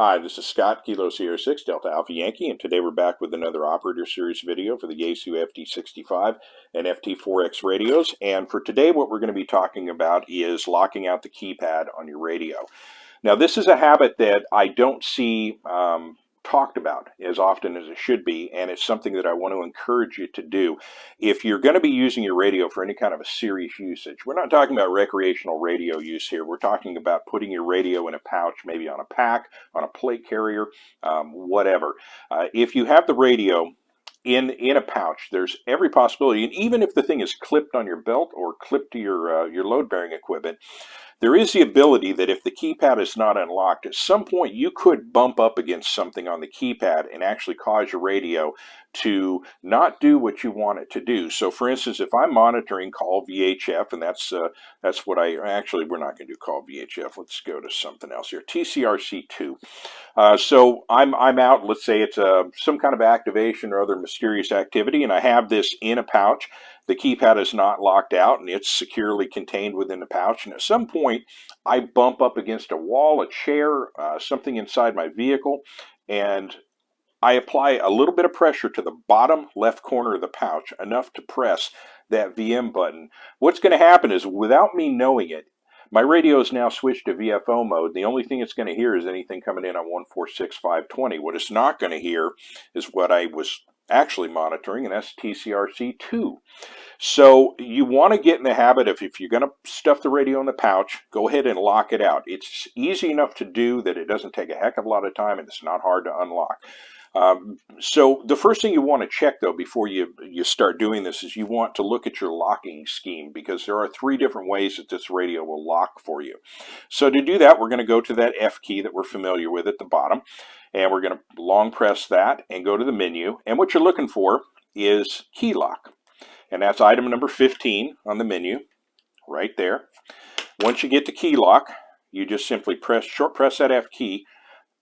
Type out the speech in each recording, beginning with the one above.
Hi, this is Scott, Kilo Sierra 6, Delta Alpha Yankee, and today we're back with another Operator Series video for the Yaesu FT-65 and FT-4X radios. And for today, what we're going to be talking about is locking out the keypad on your radio. Now, this is a habit that I don't see talked about as often as it should be, and it's something that I want to encourage you to do. If you're going to be using your radio for any kind of a serious usage, we're not talking about recreational radio use here. We're talking about putting your radio in a pouch, maybe on a pack, on a plate carrier, whatever. If you have the radio in a pouch, there's every possibility, and even if the thing is clipped on your belt or clipped to your load-bearing equipment, there is the ability that if the keypad is not unlocked, at some point you could bump up against something on the keypad and actually cause your radio to not do what you want it to do. So for instance, if I'm monitoring call VHF, and that's what we're not going to do call VHF. Let's go to something else here, TCRC2. So I'm out, let's say it's some kind of activation or other mysterious activity, and I have this in a pouch. The keypad is not locked out and it's securely contained within the pouch, and at some point I bump up against a wall, a chair, something inside my vehicle, and I apply a little bit of pressure to the bottom left corner of the pouch, enough to press that VM button. What's going to happen is, without me knowing it, my radio is now switched to VFO mode. The only thing it's going to hear is anything coming in on 146.520. What it's not going to hear is what I was actually monitoring, and that's TCRC2. So you want to get in the habit of, if you're going to stuff the radio in the pouch, go ahead and lock it out. It's easy enough to do that it doesn't take a heck of a lot of time, and it's not hard to unlock. So the first thing you want to check, though, before you start doing this, is you want to look at your locking scheme, because there are 3 different ways that this radio will lock for you. So to do that, we're going to go to that F key that we're familiar with at the bottom, and we're going to long press that and go to the menu. And what you're looking for is key lock, and that's item number 15 on the menu right there. Once you get to key lock, you just simply short press that F key,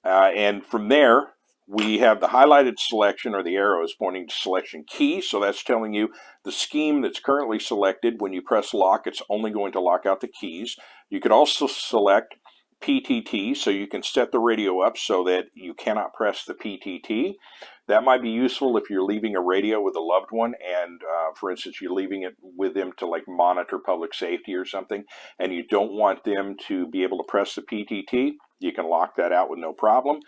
and from there we have the highlighted selection, or the arrow is pointing to selection key. So that's telling you the scheme that's currently selected. When you press lock, it's only going to lock out the keys. You could also select PTT, so you can set the radio up so that you cannot press the PTT. That might be useful if you're leaving a radio with a loved one, and for instance, you're leaving it with them to like monitor public safety or something, and you don't want them to be able to press the PTT. You can lock that out with no problem.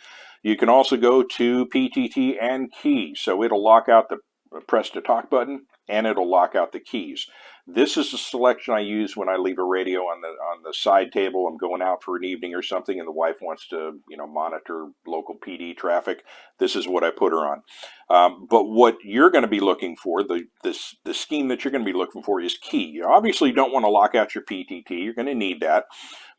You can also go to PTT and key, so it'll lock out the press to talk button, and it'll lock out the keys. This is the selection I use when I leave a radio on the side table. I'm going out for an evening or something, and the wife wants to, monitor local PD traffic. This is what I put her on. But what you're going to be looking for, the scheme that you're going to be looking for, is key. You obviously don't want to lock out your PTT. You're going to need that.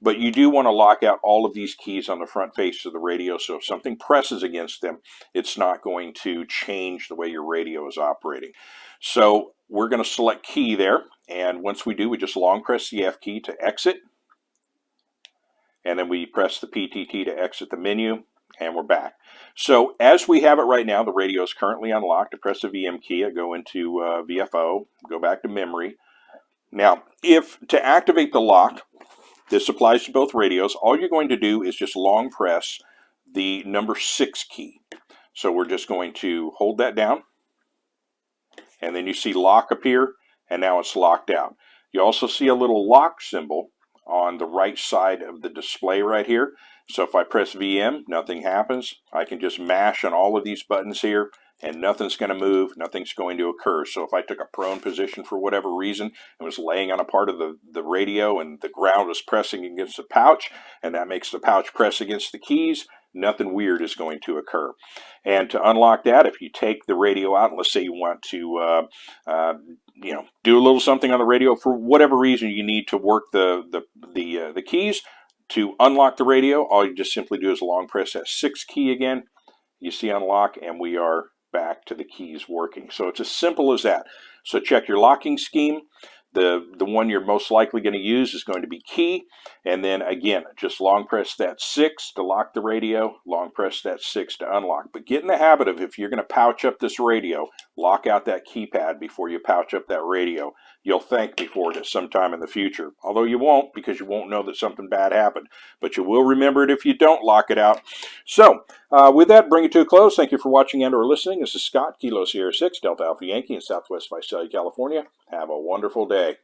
But you do want to lock out all of these keys on the front face of the radio, so if something presses against them, it's not going to change the way your radio is operating. So we're going to select key there, and once we do, we just long press the F key to exit, and then we press the PTT to exit the menu, and we're back. So as we have it right now, the radio is currently unlocked. I press the VM key, I go into VFO, go back to memory. Now, to activate the lock, this applies to both radios, all you're going to do is just long press the number 6 key. So we're just going to hold that down, and then you see lock appear, and now it's locked out. You also see a little lock symbol on the right side of the display right here. So if I press VM, nothing happens. I can just mash on all of these buttons here, and nothing's going to move, nothing's going to occur. So if I took a prone position for whatever reason and was laying on a part of the radio, and the ground was pressing against the pouch, and that makes the pouch press against the keys, nothing weird is going to occur. And to unlock that, if you take the radio out, and let's say you want to do a little something on the radio, for whatever reason you need to work the keys to unlock the radio, all you just simply do is long press that 6 key again. You see unlock, and we are back to the keys working. So it's as simple as that. So check your locking scheme. The one you're most likely going to use is going to be key, and then again, just long press that 6 to lock the radio, long press that 6 to unlock. But get in the habit of, if you're going to pouch up this radio, lock out that keypad before you pouch up that radio, you'll thank me for it sometime in the future. Although you won't, because you won't know that something bad happened. But you will remember it if you don't lock it out. So, with that, bring it to a close. Thank you for watching and or listening. This is Scott, Kilo Sierra 6, Delta Alpha Yankee in Southwest Visalia, California. Have a wonderful day.